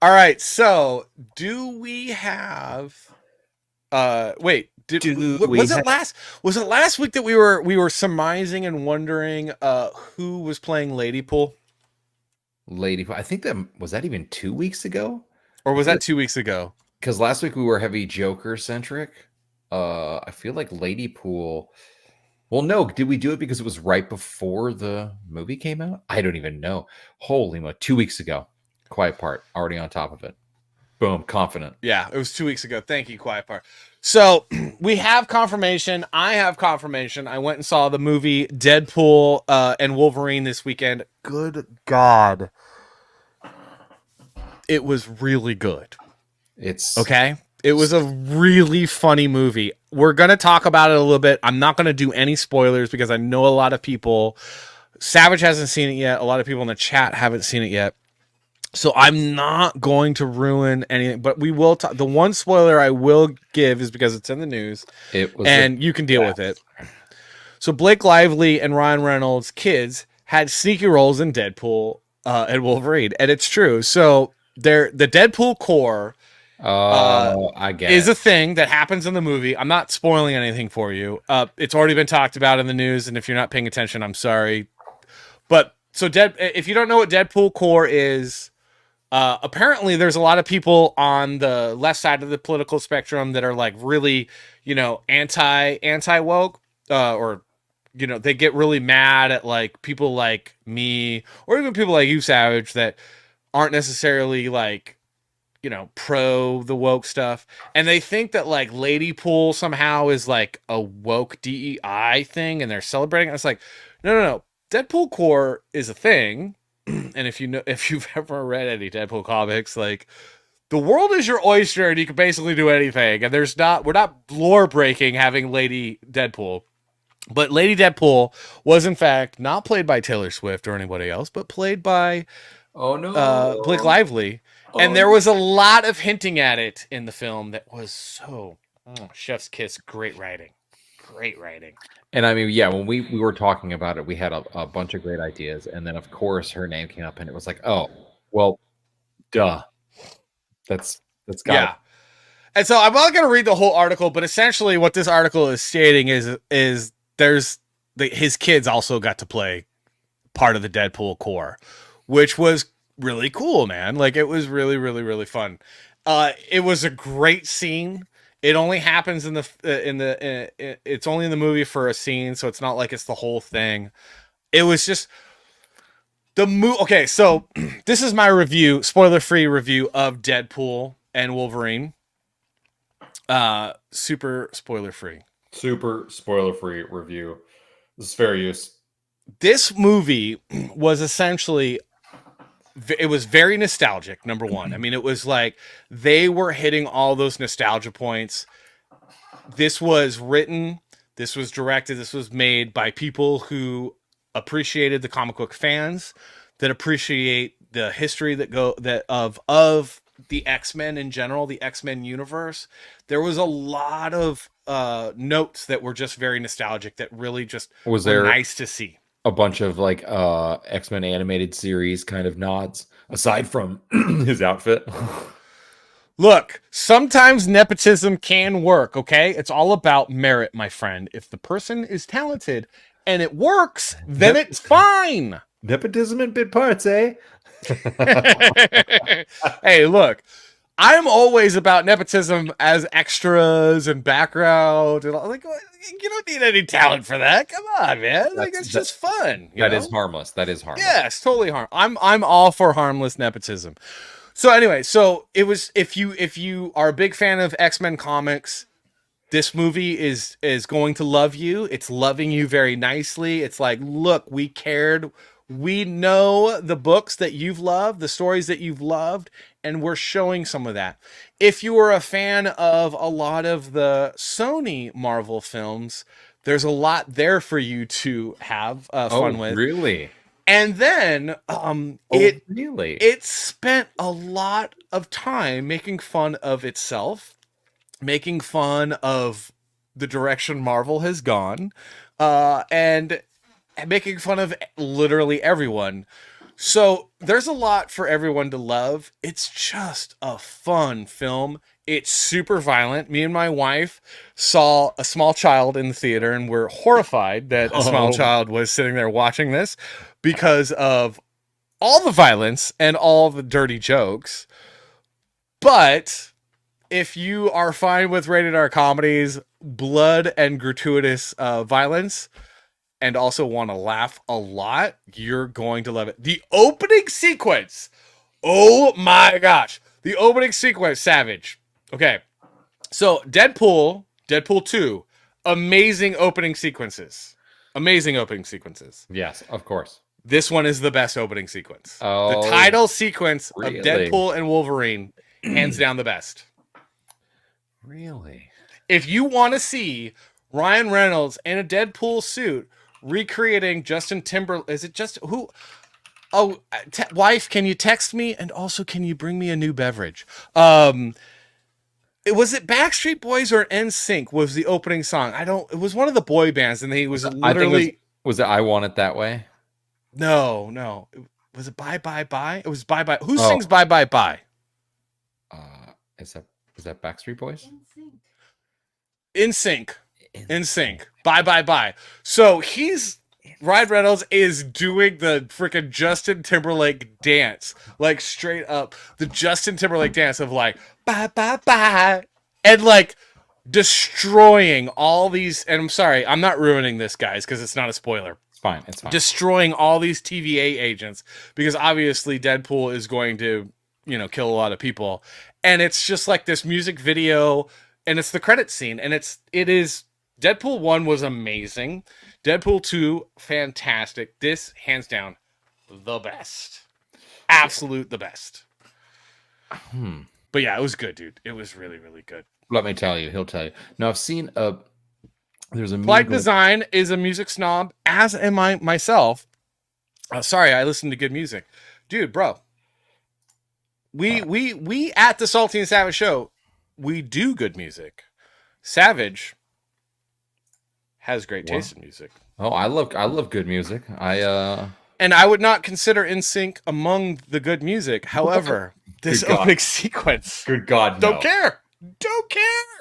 All right, so do we have wait, Do we was have it last week that we were surmising and wondering who was playing Lady Pool? Lady? I think that was that even 2 weeks ago. Or I was feel that 2 weeks ago? because last week we were heavy Joker centric. I feel like Lady Pool. Well, no, did we do it because it was right before the movie came out? I don't even know. Holy mo! 2 weeks ago. Quiet part already on top of it. Boom, confident. Yeah, it was 2 weeks ago. Thank you, Quiet Part. So we have confirmation. I have confirmation. I went and saw the movie Deadpool and Wolverine this weekend. Good God. It was really good. It's Okay. It was a really funny movie. We're going to talk about it a little bit. I'm not going to do any spoilers because I know a lot of people. Savage hasn't seen it yet. A lot of people in the chat haven't seen it yet. So I'm not going to ruin anything, but we will talk. The one spoiler I will give is because it's in the news and you can deal with it. So Blake Lively and Ryan Reynolds' kids had sneaky roles in Deadpool and Wolverine. And it's true. So the Deadpool core I get is it. a thing that happens in the movie. I'm not spoiling anything for you. It's already been talked about in the news, and if you're not paying attention, I'm sorry. But so if you don't know what Deadpool core is, apparently there's a lot of people on the left side of the political spectrum that are like really, anti woke, or they get really mad at like people like me or even people like you, Savage, that aren't necessarily like pro the woke stuff, and they think that like Lady Pool somehow is like a woke DEI thing, and they're celebrating. It's like, no. Deadpool core is a thing, and if you've ever read any Deadpool comics, like the world is your oyster, and you can basically do anything. And we're not lore breaking having Lady Deadpool. But Lady Deadpool was in fact not played by Taylor Swift or anybody else, but played by Oh no. Blake Lively. And Oh there no. was a lot of hinting at it in the film that was so chef's kiss. Great writing. And I mean, yeah, when we were talking about it, we had a bunch of great ideas, and then of course her name came up, and it was like, oh, well, duh. That's got Yeah. And so I'm not going to read the whole article, but essentially what this article is stating is his kids also got to play part of the Deadpool core, which was really cool, man. Like it was really, really, really fun. It was a great scene. It only happens it's only in the movie for a scene, so it's not like it's the whole thing. It was just the movie. Okay, so this is my review, spoiler-free review of Deadpool and Wolverine. Super spoiler-free. super spoiler-free review. This is fair use. This movie was essentially, it was very nostalgic, number one. I mean, it was like they were hitting all those nostalgia points. This was written, this was directed, this was made by people who appreciated the comic book fans, that appreciate the history of the X-Men in general, the X-Men universe. There was a lot of notes that were just very nostalgic that really just Was were there nice to see. a bunch of like X-Men animated series kind of nods aside from his outfit? Look, sometimes nepotism can work, okay? It's all about merit, my friend. If the person is talented and it works, then it's fine. Nepotism in bit parts, eh? Hey, look, I'm always about nepotism as extras and background and all. Like, you don't need any talent for that. Come on, man. Like, it's just fun. That is harmless. That is harmless. Yes, totally I'm all for harmless nepotism. So anyway, it was if you are a big fan of X-Men comics, this movie is going to love you. It's loving you very nicely. It's like, look, we cared. We know the books that you've loved, the stories that you've loved, and we're showing some of that. If you are a fan of a lot of the Sony Marvel films, there's a lot there for you to have fun with. Really? And then Really? It spent a lot of time making fun of itself, making fun of the direction Marvel has gone, and making fun of literally everyone. So there's a lot for everyone to love. It's just a fun film. It's super violent. Me and my wife saw a small child in the theater and were horrified that a small Oh. child was sitting there watching this because of all the violence and all the dirty jokes. But if you are fine with rated R comedies, blood and gratuitous violence, and also want to laugh a lot, you're going to love it. The opening sequence. Oh my gosh. The opening sequence, savage. Okay. So Deadpool 2, amazing opening sequences. Amazing opening sequences. Yes, of course. This one is the best opening sequence. Oh, The title sequence really? of Deadpool and Wolverine, hands down the best. Really? If you want to see Ryan Reynolds in a Deadpool suit recreating Justin Timberlake, is it just who? Oh, wife, can you text me? And also, can you bring me a new beverage? Was it Backstreet Boys or NSYNC was the opening song? It was one of the boy bands, and he was literally. I think was it I Want It That Way? No. Was it Bye Bye Bye? It was Bye Bye. Who sings Bye Bye Bye? Is that Backstreet Boys? NSYNC. Bye Bye Bye. So Ryan Reynolds is doing the freaking Justin Timberlake dance, like straight up the Justin Timberlake dance of like bye bye bye, and like destroying all these. And I'm sorry, I'm not ruining this, guys, because it's not a spoiler. It's fine. It's fine. Destroying all these TVA agents because obviously Deadpool is going to, kill a lot of people, and it's just like this music video, and it's the credit scene, and it is. Deadpool 1 was amazing. Deadpool 2, fantastic. This, hands down, the best. Absolute the best. But yeah, it was good, dude. It was really, really good. Let me tell you. He'll tell you. Now, I've seen there's a Plague Design is a music snob, as am I myself. Sorry, I listen to good music. Dude, bro. We at the Salty and Savage show, we do good music. Savage has great taste in music. Oh, I love good music. And I would not consider NSYNC among the good music. However, this opening sequence. Good God, no. Don't care.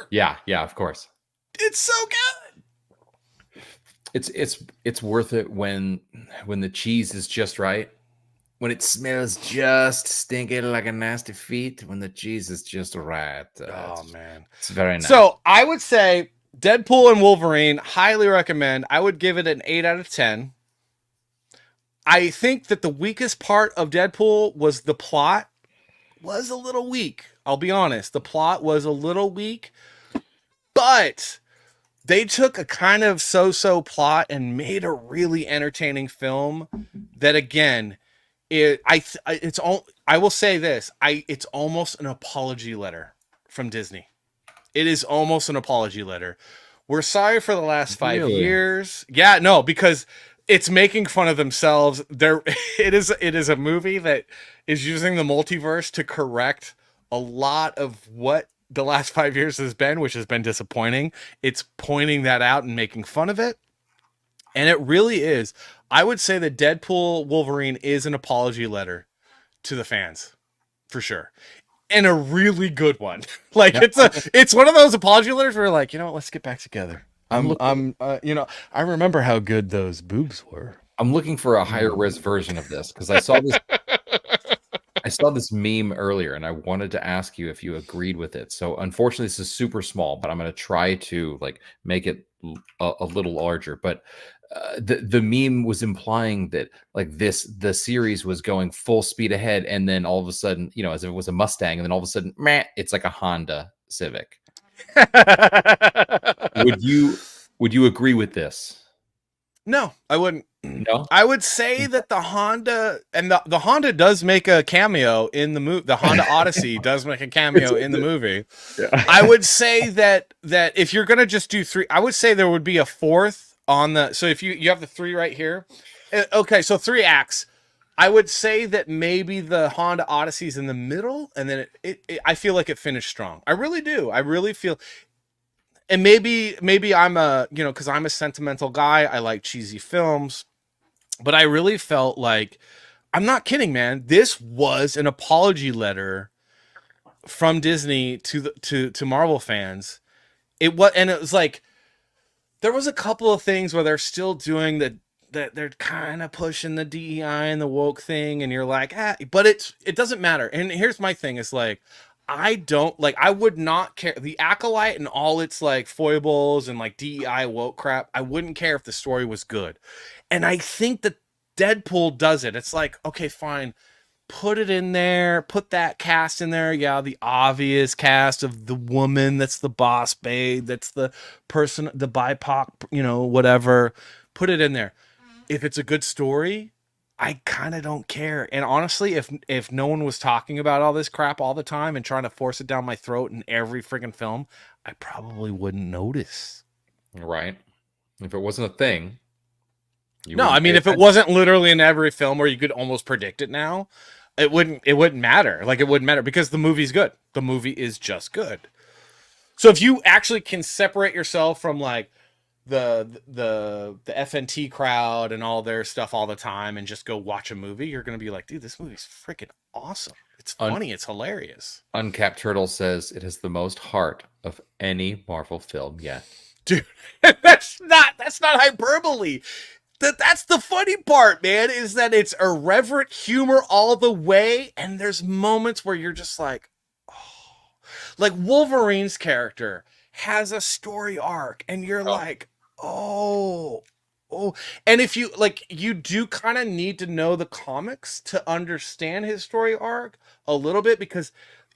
Yeah, of course. It's so good. It's worth it when the cheese is just right. When it smells just stinking like a nasty feet. When the cheese is just right. Man. It's very nice. So I would say Deadpool and Wolverine, highly recommend. I would give it an 8 out of 10. I think that the weakest part of Deadpool was the plot was a little weak. I'll be honest. The plot was a little weak, but they took a kind of so-so plot and made a really entertaining film that, again, I will say this. It's almost an apology letter from Disney. It is almost an apology letter. We're sorry for the last 5 years. Yeah, no, because it's making fun of themselves. It is a movie that is using the multiverse to correct a lot of what the last 5 years has been, which has been disappointing. It's pointing that out and making fun of it. And it really is. I would say that Deadpool Wolverine is an apology letter to the fans, for sure. And a really good one. Like it's one of those apology letters where like, let's get back together. I remember how good those boobs were. I'm looking for a higher res version of this because I saw this meme earlier and I wanted to ask you if you agreed with it. So unfortunately this is super small, but I'm going to try to like make it a little larger. But the meme was implying that like the series was going full speed ahead, and then all of a sudden, as if it was a Mustang, and then all of a sudden, it's like a Honda Civic. Would you agree with this? No, I wouldn't. No, I would say that the Honda and the Honda does make a cameo in the movie. The Honda Odyssey does make a cameo in the movie. Yeah. I would say that if you're gonna just do 3, I would say there would be a 4th on the. So if you have the 3 right here, okay. So 3 acts. I would say that maybe the Honda Odyssey is in the middle, and then I feel like it finished strong. I really do. I really feel. And maybe I'm because I'm a sentimental guy. I like cheesy films. But I really felt like, I'm not kidding, man. This was an apology letter from Disney to to Marvel fans. It was like there was a couple of things where they're still doing that they're kind of pushing the DEI and the woke thing, and you're like, but it doesn't matter. And here's my thing: is like, I would not care the Acolyte and all its like foibles and like DEI woke crap. I wouldn't care if the story was good, and I think that Deadpool does it. It's like, okay, fine, put it in there, put that cast in there. Yeah, the obvious cast of the woman that's the boss babe, that's the person, the BIPOC, whatever. Put it in there. If it's a good story, I kind of don't care. And honestly, if no one was talking about all this crap all the time and trying to force it down my throat in every freaking film, I probably wouldn't notice. Right. If it wasn't a thing. No, I mean, if it wasn't literally in every film where you could almost predict it now, it wouldn't matter. Like, it wouldn't matter because the movie's good. The movie is just good. So if you actually can separate yourself from like the FNT crowd and all their stuff all the time and just go watch a movie, you're going to be like, dude, this movie's freaking awesome. It's funny. It's hilarious. Uncapped Turtle says it has the most heart of any Marvel film yet. Dude, that's not hyperbole. That's the funny part, man, is that it's irreverent humor all the way, and there's moments where you're just like, oh. Like Wolverine's character has a story arc, and you're like, oh. And if you like, you do kind of need to know the comics to understand his story arc a little bit, because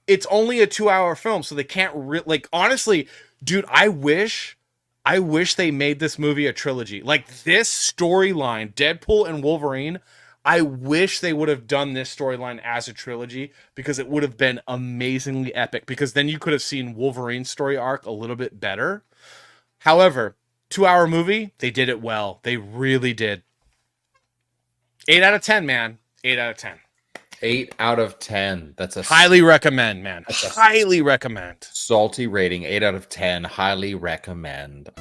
it's only a 2-hour film, so they can't like, honestly, dude, I wish they made this movie a trilogy. Like, this storyline, Deadpool and Wolverine, I wish they would have done this storyline as a trilogy, because it would have been amazingly epic, because then you could have seen Wolverine's story arc a little bit better. However, 2-hour movie, they did it well. They really did. 8 out of 10, man. 8 out of 10. 8 out of 10. That's a highly recommend, man. Highly recommend. Salty rating. 8 out of 10. Highly recommend.